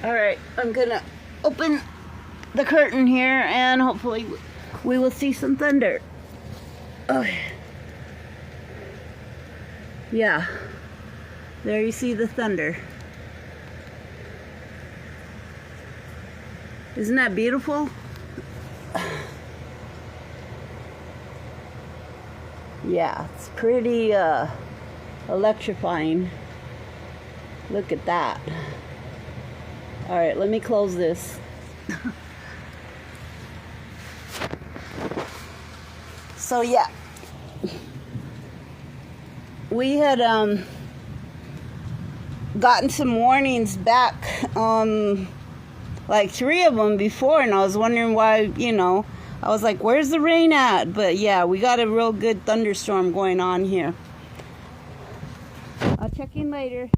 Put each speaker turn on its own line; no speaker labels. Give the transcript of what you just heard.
All right, I'm gonna open the curtain here and hopefully we will see some thunder. Okay. Yeah, there you see the thunder. Isn't that beautiful? Yeah, it's pretty electrifying. Look at that. All right, let me close this. So yeah, we had gotten some warnings back, like 3 of them before, and I was wondering why, I was like, where's the rain at? But yeah, we got a real good thunderstorm going on here. I'll check in later.